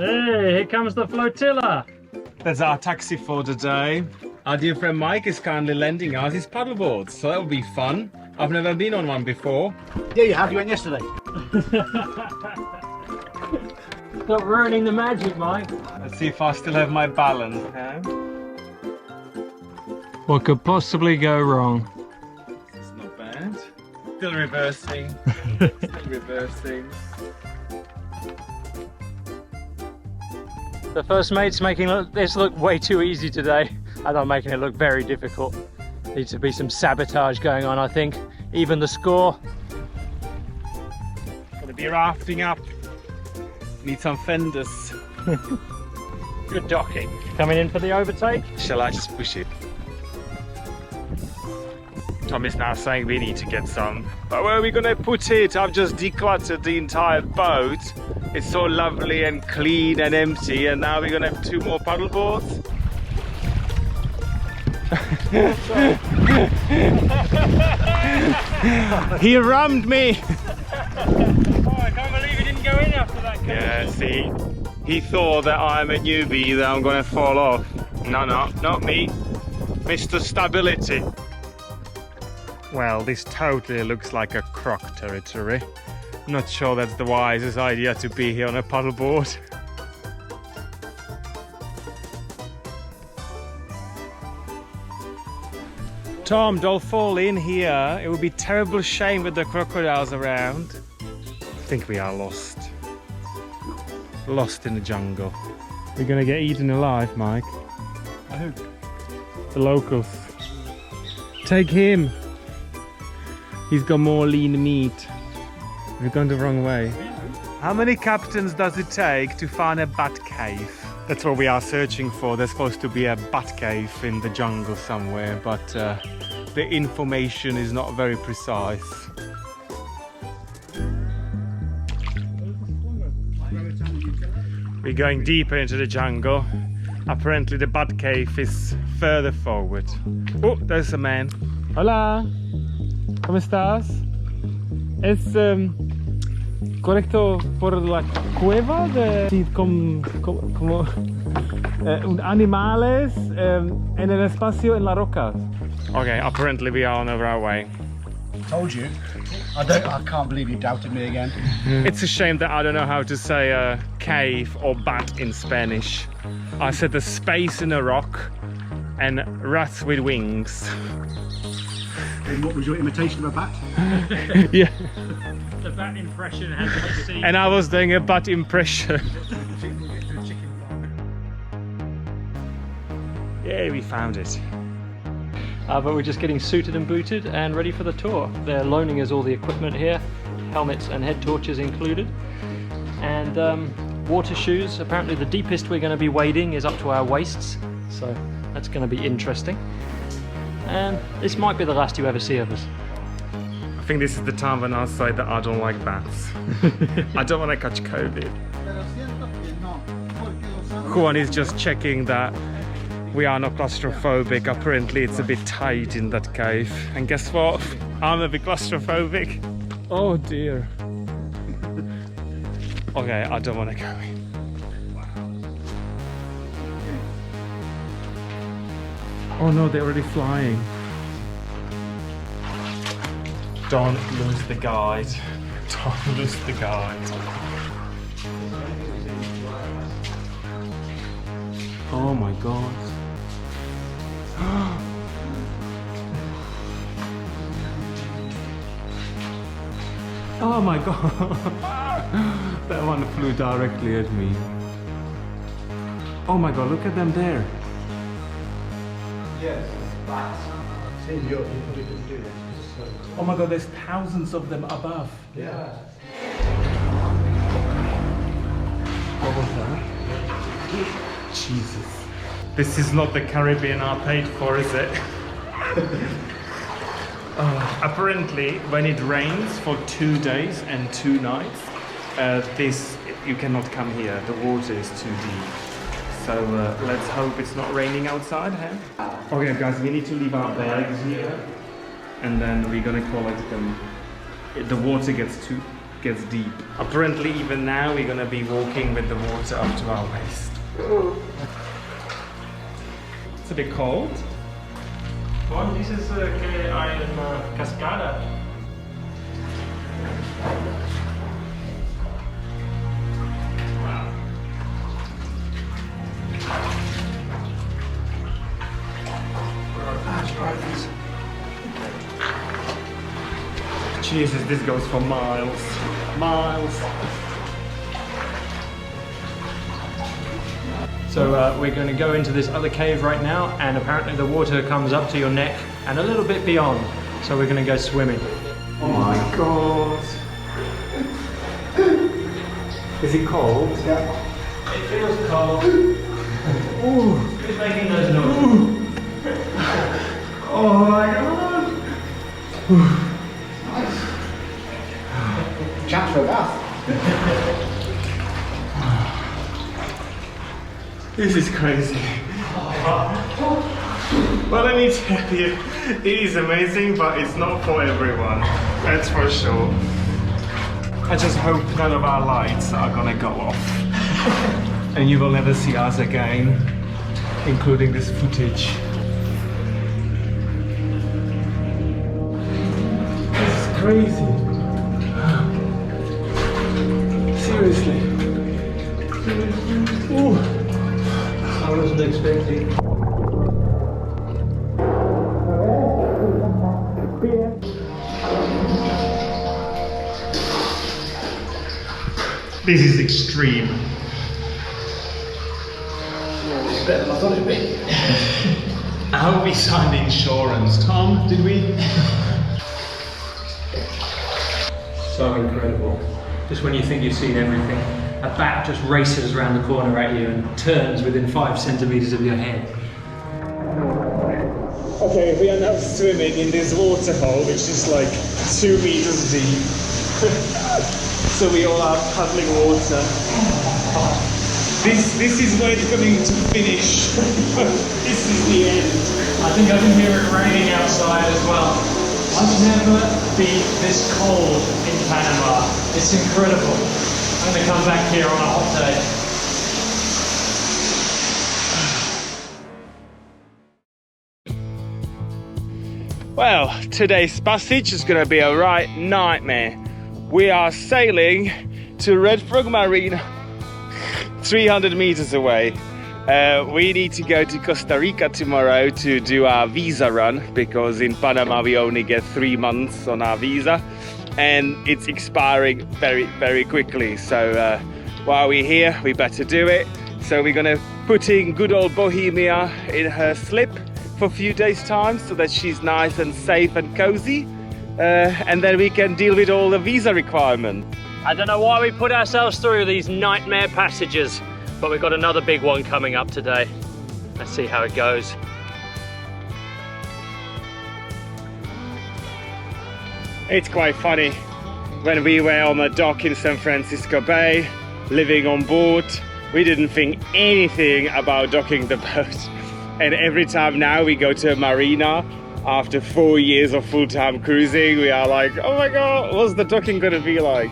Hey, here comes the flotilla. That's our taxi for today. Our dear friend Mike is kindly lending us his paddleboards, so that will be fun. I've never been on one before. Yeah, you have. You went yesterday. Stop ruining the magic, Mike. Let's see if I still have my balance. What could possibly go wrong? This is not bad. Still reversing. Still reversing. The first mate's making this look way too easy today, and I'm making it look very difficult. Needs to be some sabotage going on, I think. Even the score. Gonna be rafting up. Need some fenders. Good docking. Coming in for the overtake. Shall I just push it? Tom is now saying we need to get some. But where are we gonna put it? I've just decluttered the entire boat. It's so lovely and clean and empty, and now we're gonna have 2 more paddle boards. He rammed me! Oh, I can't believe he didn't go in after that. Yeah, see? He thought that I'm a newbie, that I'm gonna fall off. No, not me. Mr. Stability. Well, this totally looks like a croc territory. Not sure that's the wisest idea to be here on a paddleboard. Tom, don't fall in here. It would be a terrible shame with the crocodiles around. I think we are lost. Lost in the jungle. We're gonna get eaten alive, Mike. By who? The locals. Take him. He's got more lean meat. We've gone the wrong way. How many captains does it take to find a bat cave? That's what we are searching for. There's supposed to be a bat cave in the jungle somewhere, but the information is not very precise. We're going deeper into the jungle. Apparently the bat cave is further forward. Oh, there's a man. Hola, ¿cómo estás? Es correcto por la cueva de como animales en el espacio en la roca. Okay, apparently we are on our way. Told you. I can't believe you doubted me again. It's a shame that I don't know how to say cave or bat in Spanish. I said the space in a rock and rats with wings. And what was your imitation of a bat? Yeah. The bat impression has to be seen. And I was doing a bat impression. Yeah, we found it. But we're just getting suited and booted and ready for the tour. They're loaning us all the equipment here, helmets and head torches included, and water shoes. Apparently the deepest we're going to be wading is up to our waists, so that's going to be interesting. And this might be the last you ever see of us. I think this is the time when I say that I don't like bats. I don't want to catch COVID. Juan is just checking that we are not claustrophobic. Apparently it's a bit tight in that cave. And guess what? I'm a bit claustrophobic. Oh dear. Okay, I don't want to go in. Oh no, they're already flying. Don't lose the guide. Don't lose the guide. Oh my god. Oh my god. That one flew directly at me. Oh my god, look at them there. Yes, bats. In Europe, you probably couldn't do this. Oh my god, there's thousands of them above. Yeah. What was that? Jesus. This is not the Caribbean I paid for, is it? Apparently, when it rains for 2 days and 2 nights, you cannot come here. The water is too deep. So let's hope it's not raining outside, huh? Okay, guys, we need to leave our bags here, and then we're gonna collect them. The water gets too gets deep. Apparently even now we're gonna be walking with the water up to our waist. It's a bit cold. Well, this is que hay una cascada. Jesus, this goes for miles. Miles. So we're going to go into this other cave right now, and apparently the water comes up to your neck and a little bit beyond. So we're going to go swimming. Oh my god. Is it cold? Yeah. It feels cold. Ooh. Who's making those noises? Oh my god. Chance for a bath. This is crazy. Well, let me tell you, it is amazing, but it's not for everyone. That's for sure. I just hope none of our lights are gonna go off. And you will never see us again, including this footage. This is crazy. Seriously. Ooh. I wasn't expecting. This is extreme. It's better than I thought it'd be. I hope we signed insurance, Tom, did we? So incredible. Just when you think you've seen everything, a bat just races around the corner at you and turns within 5 centimeters of your head. Okay, we are now swimming in this water hole, which is like 2 meters deep. So we all are puddling water. This is where it's going to finish. This is the end. I think I can hear it raining outside as well. I've never been this cold in Panama. It's incredible. I'm going to come back here on a hot day. Well, today's passage is going to be a right nightmare. We are sailing to Red Frog Marina, 300 meters away. We need to go to Costa Rica tomorrow to do our visa run, because in Panama we only get 3 months on our visa and it's expiring very, very quickly. So while we're here, we better do it. So we're gonna put in good old Bohemia in her slip for a few days time so that she's nice and safe and cozy. And then we can deal with all the visa requirements. I don't know why we put ourselves through these nightmare passages, but we've got another big one coming up today. Let's see how it goes. It's quite funny. When we were on the dock in San Francisco Bay, living on board, we didn't think anything about docking the boat. And every time now we go to a marina, after 4 years of full-time cruising, we are like, oh my god, what's the docking gonna be like?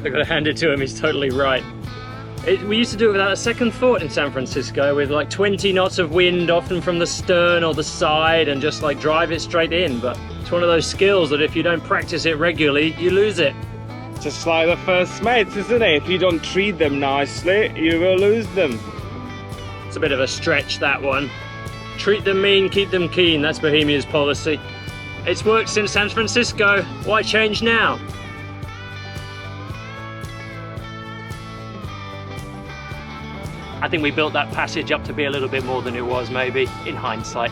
I've got to hand it to him, he's totally right. We used to do it without a second thought in San Francisco, with like 20 knots of wind, often from the stern or the side, and just like drive it straight in. But it's one of those skills that if you don't practice it regularly, you lose it. Just like the first mates, isn't it? If you don't treat them nicely, you will lose them. It's a bit of a stretch, that one. Treat them mean, keep them keen, that's Bohemia's policy. It's worked since San Francisco, why change now? I think we built that passage up to be a little bit more than it was, maybe, in hindsight.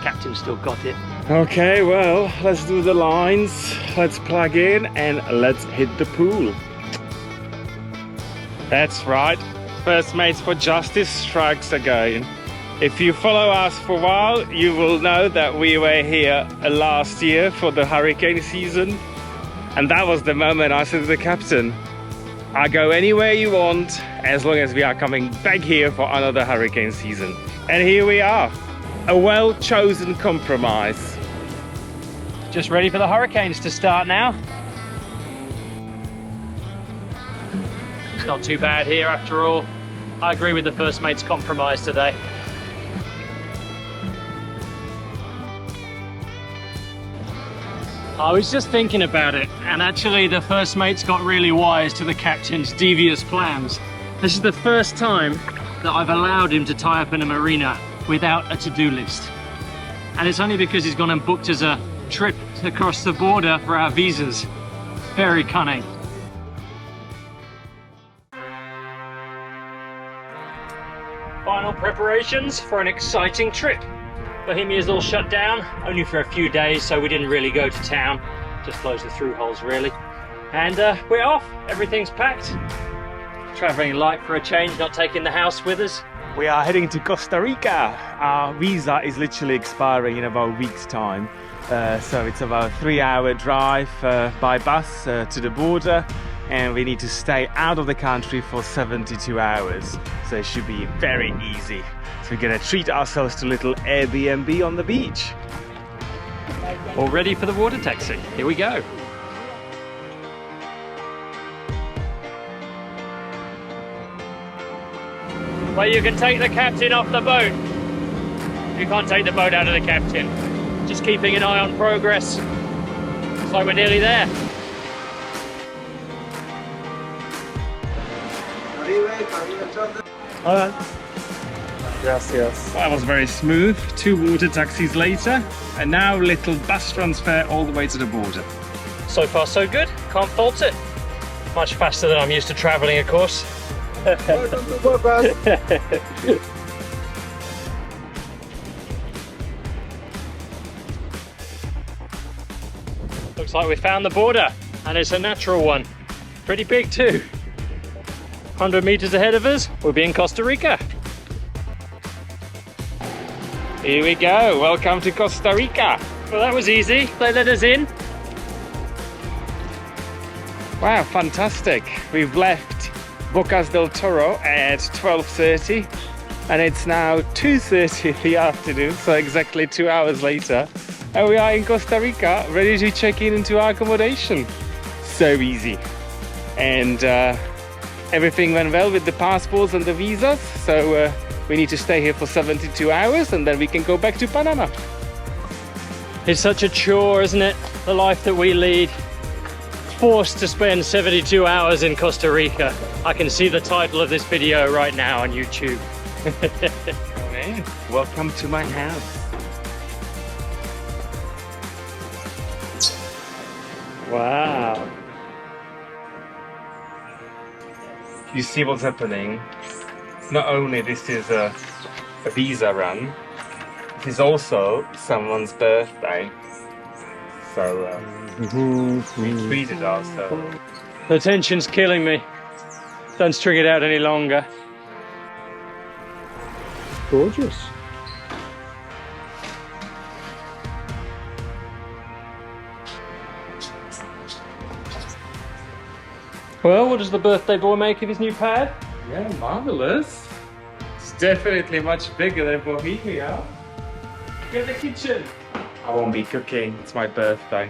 Captain still got it. Okay, well, let's do the lines, let's plug in and let's hit the pool. That's right, First Mates for Justice strikes again. If you follow us for a while, you will know that we were here last year for the hurricane season. And that was the moment I said to the captain, I go anywhere you want, as long as we are coming back here for another hurricane season. And here we are, a well-chosen compromise. Just ready for the hurricanes to start now. It's not too bad here after all. I agree with the first mate's compromise today. I was just thinking about it, and actually the first mate's got really wise to the captain's devious plans. This is the first time that I've allowed him to tie up in a marina without a to-do list. And it's only because he's gone and booked us a trip across the border for our visas. Very cunning. Final preparations for an exciting trip. Bohemia is all shut down, only for a few days, so we didn't really go to town. Just closed the through holes, really. And we're off. Everything's packed. Traveling light for a change, not taking the house with us. We are heading to Costa Rica. Our visa is literally expiring in about a week's time. So it's about a 3-hour drive by bus to the border, and we need to stay out of the country for 72 hours. So it should be very easy. So we're gonna treat ourselves to a little Airbnb on the beach. All ready for the water taxi. Here we go. Well, you can take the captain off the boat. You can't take the boat out of the captain. Just keeping an eye on progress. Looks like we're nearly there. Gracias. That was very smooth. 2 water taxis later, and now little bus transfer all the way to the border. So far so good, can't fault it. Much faster than I'm used to travelling, of course. Looks like we found the border, and it's a natural one. Pretty big too. 100 meters ahead of us, we'll be in Costa Rica. Here we go, welcome to Costa Rica. Well, that was easy, they let us in. Wow, fantastic. We've left Bocas del Toro at 12:30, and it's now 2:30 in the afternoon, so exactly 2 hours later. And we are in Costa Rica, ready to check in into our accommodation. So easy. And everything went well with the passports and the visas, so we need to stay here for 72 hours and then we can go back to Panama. It's such a chore, isn't it? The life that we lead. Forced to spend 72 hours in Costa Rica. I can see the title of this video right now on YouTube. Oh man, welcome to my house. Wow. You see what's happening? Not only this is a visa run, it is also someone's birthday. So we treated ourselves. The tension's killing me. Don't string it out any longer. Gorgeous. Well, what does the birthday boy make of his new pad? Yeah, marvelous. It's definitely much bigger than Bohemia. Get the kitchen. I won't be cooking, it's my birthday.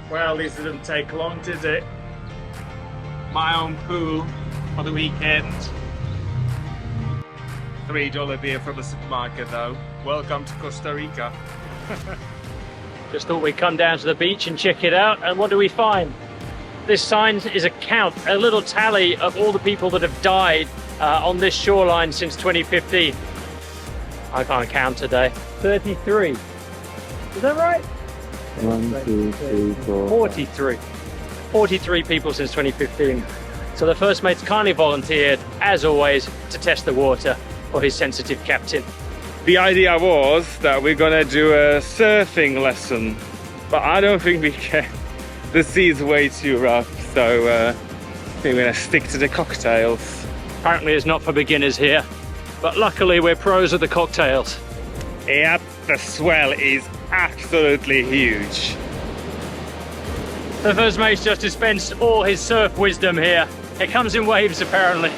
Well, this didn't take long, did it? My own pool for the weekend. $3 beer from the supermarket though. Welcome to Costa Rica. Just thought we'd come down to the beach and check it out, and what do we find? This sign is a count, a little tally of all the people that have died on this shoreline since 2015. I can't count today. 33. Is that right? 1, 2, 3, 4. 43. 43 people since 2015. So the first mate's kindly volunteered, as always, to test the water for his sensitive captain. The idea was that we're gonna do a surfing lesson, but I don't think we can. The sea's way too rough, so I think we're gonna stick to the cocktails. Apparently it's not for beginners here, but luckily we're pros at the cocktails. Yep, the swell is absolutely huge. The first mate's just dispensed all his surf wisdom here. It comes in waves, apparently.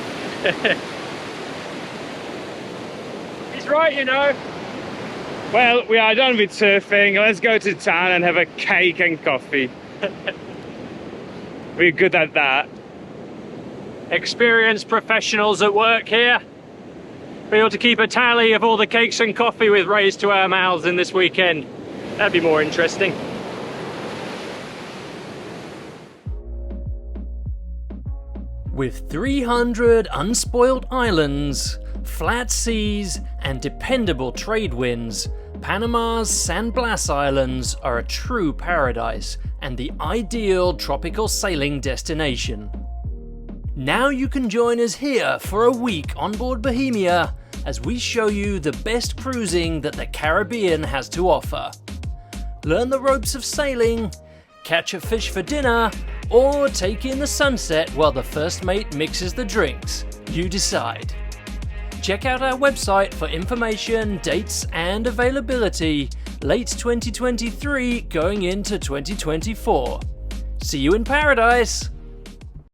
He's right, you know. Well, we are done with surfing. Let's go to town and have a cake and coffee. We're good at that. Experienced professionals at work here. Be able to keep a tally of all the cakes and coffee we've raised to our mouths in this weekend. That'd be more interesting. With 300 unspoiled islands, flat seas, and dependable trade winds, Panama's San Blas Islands are a true paradise and the ideal tropical sailing destination. Now you can join us here for a week on board Bohemia as we show you the best cruising that the Caribbean has to offer. Learn the ropes of sailing, catch a fish for dinner, or take in the sunset while the first mate mixes the drinks. You decide. Check out our website for information, dates and availability. Late 2023 going into 2024. See you in paradise!